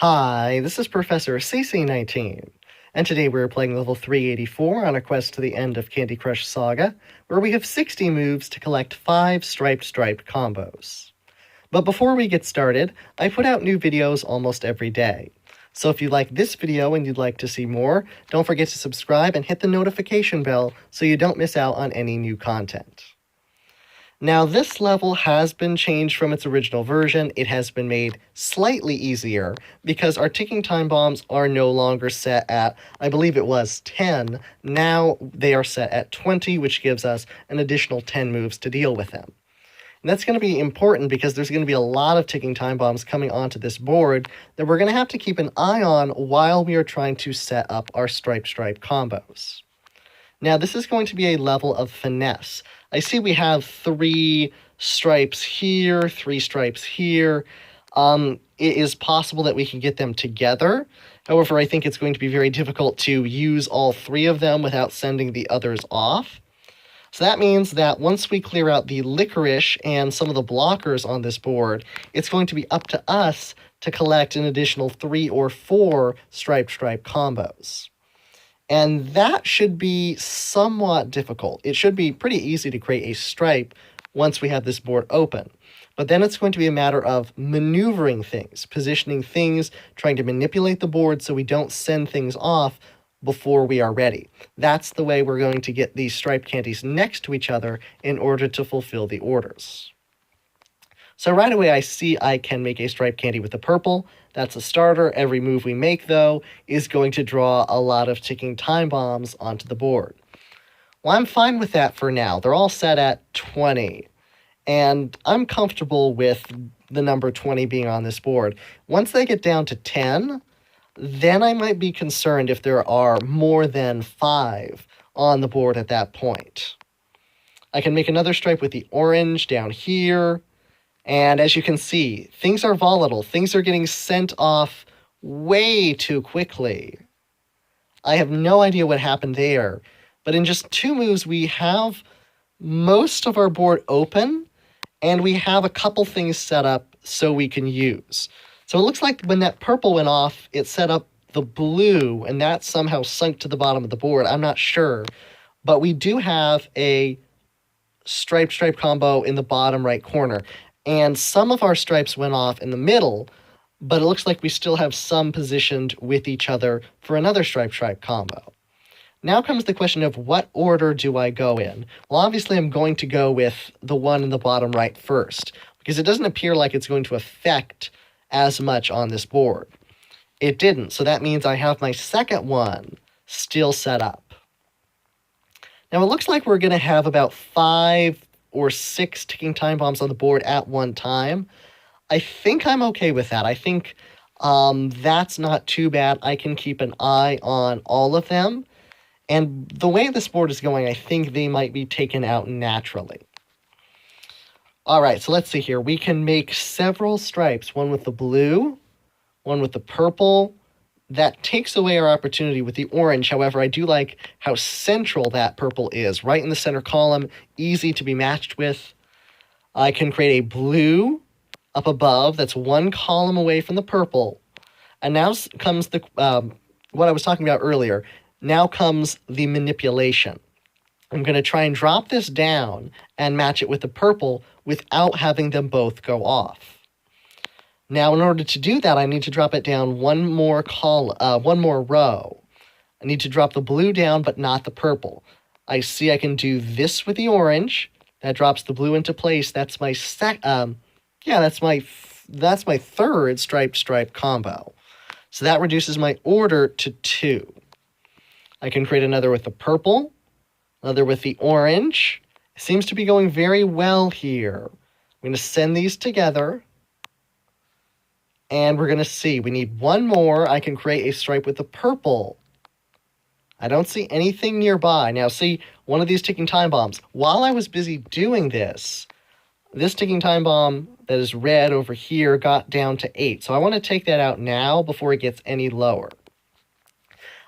Hi, this is Professor CC19, and today we're playing level 384 on a quest to the end of Candy Crush Saga, where we have 60 moves to collect 5 striped combos. But before we get started, I put out new videos almost every day. So if you like this video and you'd like to see more, don't forget to subscribe and hit the notification bell so you don't miss out on any new content. Now, this level has been changed from its original version. It has been made slightly easier because our ticking time bombs are no longer set at, I believe it was 10. Now they are set at 20, which gives us an additional 10 moves to deal with them. And that's going to be important because there's going to be a lot of ticking time bombs coming onto this board that we're going to have to keep an eye on while we are trying to set up our stripe combos. Now, this is going to be a level of finesse. I see we have 3 stripes here, 3 stripes here. It is possible that we can get them together. However, I think it's going to be very difficult to use all 3 of them without sending the others off. So that means that once we clear out the licorice and some of the blockers on this board, it's going to be up to us to collect an additional 3 or 4 striped combos. And that should be somewhat difficult. It should be pretty easy to create a stripe once we have this board open. But then it's going to be a matter of maneuvering things, positioning things, trying to manipulate the board so we don't send things off before we are ready. That's the way we're going to get these striped candies next to each other in order to fulfill the orders. So right away I see I can make a striped candy with the purple. That's a starter. Every move we make, though, is going to draw a lot of ticking time bombs onto the board. Well, I'm fine with that for now. They're all set at 20. And I'm comfortable with the number 20 being on this board. Once they get down to 10, then I might be concerned if there are more than 5 on the board at that point. I can make another stripe with the orange down here. And as you can see, things are volatile. Things are getting sent off way too quickly. I have no idea what happened there. But in just 2 moves, we have most of our board open, and we have a couple things set up so we can use. So it looks like when that purple went off, it set up the blue, and that somehow sunk to the bottom of the board. I'm not sure. But we do have a striped combo in the bottom right corner. And some of our stripes went off in the middle, but it looks like we still have some positioned with each other for another stripe combo. Now comes the question of what order do I go in? Well, obviously I'm going to go with the one in the bottom right first, because it doesn't appear like it's going to affect as much on this board. It didn't, so that means I have my second one still set up. Now it looks like we're going to have about 5 or 6 ticking time bombs on the board at one time. I think I'm okay with that. I think that's not too bad. I can keep an eye on all of them. And the way this board is going, I think they might be taken out naturally. All right, so let's see here. We can make several stripes, one with the blue, one with the purple. That takes away our opportunity with the orange. However, I do like how central that purple is. Right in the center column, easy to be matched with. I can create a blue up above. That's 1 column away from the purple. And now comes the what I was talking about earlier. Now comes the manipulation. I'm going to try and drop this down and match it with the purple without having them both go off. Now, in order to do that, I need to drop it down one more row. I need to drop the blue down, but not the purple. I see I can do this with the orange. That drops the blue into place. That's my that's my third striped combo. So that reduces my order to 2. I can create another with the purple, another with the orange. It seems to be going very well here. I'm going to send these together. And we're going to see. We need 1 more. I can create a stripe with the purple. I don't see anything nearby. Now, see, one of these ticking time bombs. While I was busy doing this ticking time bomb that is red over here got down to 8. So I want to take that out now before it gets any lower.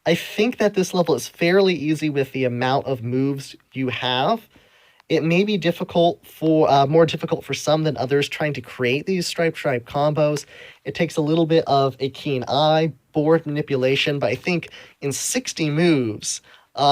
I think that this level is fairly easy with the amount of moves you have. It may be difficult for more difficult for some than others trying to create these stripe combos. It takes a little bit of a keen eye, board manipulation, but I think in 60 moves,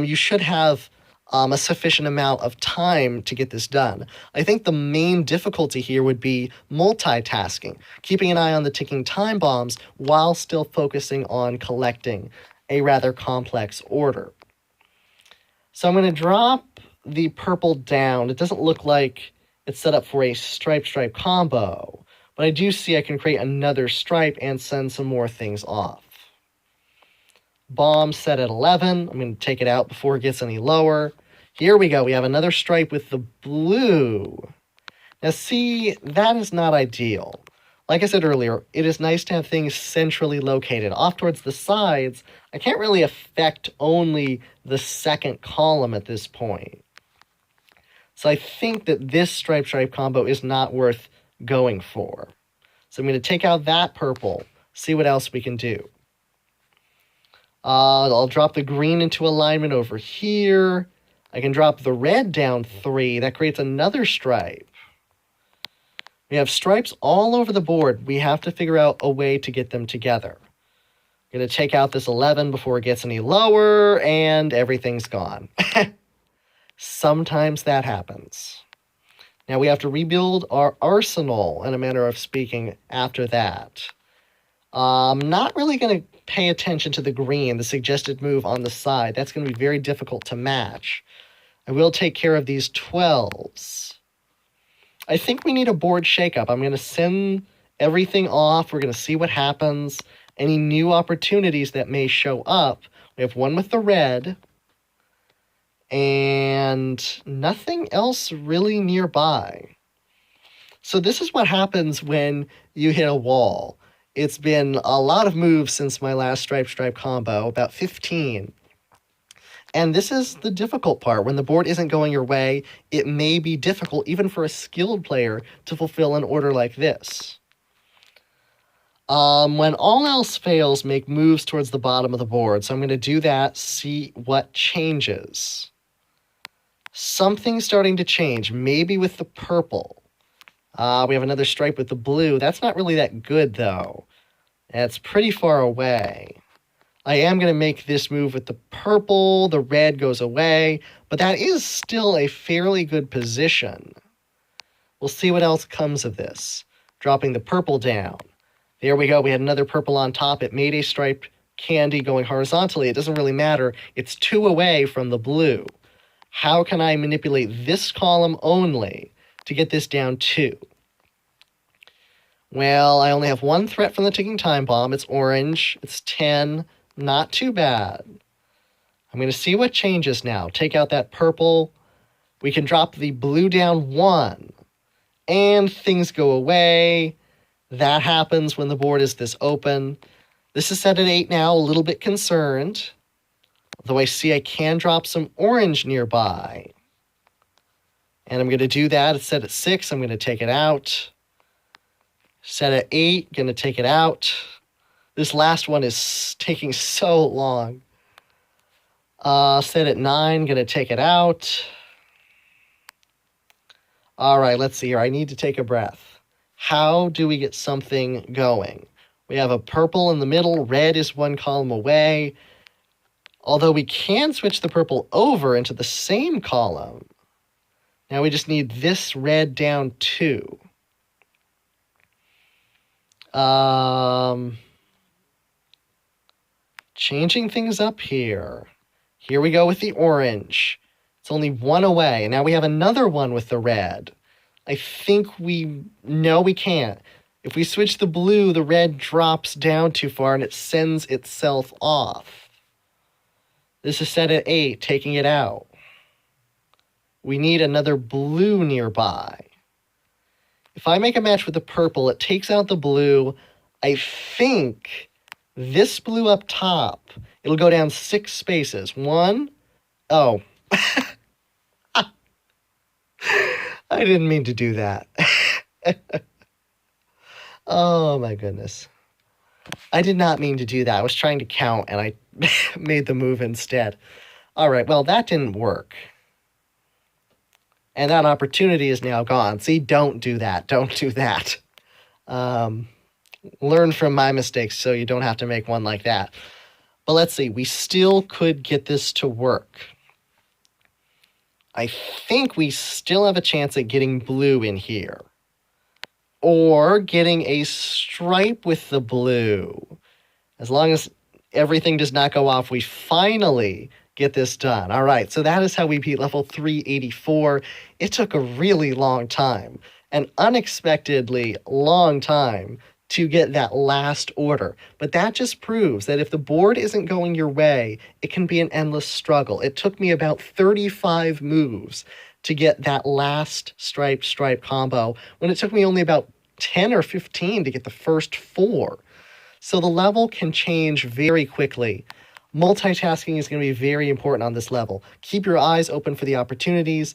you should have a sufficient amount of time to get this done. I think the main difficulty here would be multitasking, keeping an eye on the ticking time bombs while still focusing on collecting a rather complex order. So I'm going to drop the purple down. It doesn't look like it's set up for a stripe combo, but I do see I can create another stripe and send some more things off. Bomb set at 11. I'm going to take it out before it gets any lower. Here we go. We have another stripe with the blue. Now see, that is not ideal. Like I said earlier, it is nice to have things centrally located. Off towards the sides, I can't really affect only the second column at this point. So I think that this stripe combo is not worth going for. So I'm going to take out that purple, see what else we can do. I'll drop the green into alignment over here. I can drop the red down 3. That creates another stripe. We have stripes all over the board. We have to figure out a way to get them together. I'm going to take out this 11 before it gets any lower, and everything's gone. Sometimes that happens. Now we have to rebuild our arsenal, in a manner of speaking, after that. I'm not really going to pay attention to the green, the suggested move on the side. That's going to be very difficult to match. I will take care of these 12s. I think we need a board shakeup. I'm going to send everything off. We're going to see what happens. Any new opportunities that may show up. We have one with the red. And nothing else really nearby. So this is what happens when you hit a wall. It's been a lot of moves since my last stripe combo, about 15. And this is the difficult part. When the board isn't going your way, it may be difficult, even for a skilled player, to fulfill an order like this. When all else fails, make moves towards the bottom of the board. So I'm going to do that, see what changes. Something's starting to change, maybe with the purple. We have another stripe with the blue. That's not really that good, though. It's pretty far away. I am going to make this move with the purple. The red goes away, but that is still a fairly good position. We'll see what else comes of this. Dropping the purple down. There we go. We had another purple on top. It made a striped candy going horizontally. It doesn't really matter. It's 2 away from the blue. How can I manipulate this column only to get this down 2? Well, I only have one threat from the ticking time bomb. It's orange. It's 10. Not too bad. I'm going to see what changes now. Take out that purple. We can drop the blue down 1. And things go away. That happens when the board is this open. This is set at 8 now, a little bit concerned. Although I see I can drop some orange nearby. And I'm going to do that. It's set at 6. I'm going to take it out. Set at 8. Going to take it out. This last one is taking so long. Set at 9. Going to take it out. All right, let's see here. I need to take a breath. How do we get something going? We have a purple in the middle. Red is 1 column away. Although we can switch the purple over into the same column. Now we just need this red down 2. Changing things up here. Here we go with the orange. It's only 1 away. And now we have another one with the red. I think we can't. If we switch the blue, the red drops down too far and it sends itself off. This is set at 8, taking it out. We need another blue nearby. If I make a match with the purple, it takes out the blue. I think this blue up top, it'll go down 6 spaces. 1. Oh. I didn't mean to do that. Oh, my goodness. I did not mean to do that. I was trying to count, and I made the move instead. All right, well, that didn't work. And that opportunity is now gone. See, don't do that. Don't do that. Learn from my mistakes so you don't have to make one like that. But let's see. We still could get this to work. I think we still have a chance at getting blue in here. Or getting a stripe with the blue. As long as everything does not go off, we finally get this done. All right, so that is how we beat level 384. It took a really long time, an unexpectedly long time to get that last order. But that just proves that if the board isn't going your way, it can be an endless struggle. It took me about 35 moves to get that last stripe combo, when it took me only about 10 or 15 to get the first 4. So the level can change very quickly. Multitasking is going to be very important on this level. Keep your eyes open for the opportunities.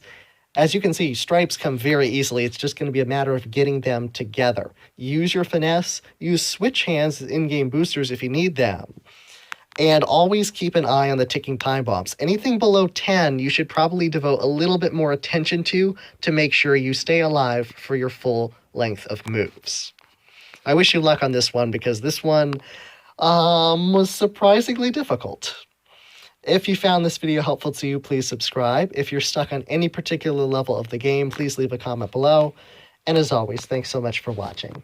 As you can see, stripes come very easily. It's just going to be a matter of getting them together. Use your finesse. Use switch hands as in-game boosters if you need them. And always keep an eye on the ticking time bombs. Anything below 10, you should probably devote a little bit more attention to make sure you stay alive for your full length of moves. I wish you luck on this one, because this one was surprisingly difficult. If you found this video helpful to you, please subscribe. If you're stuck on any particular level of the game, please leave a comment below. And as always, thanks so much for watching.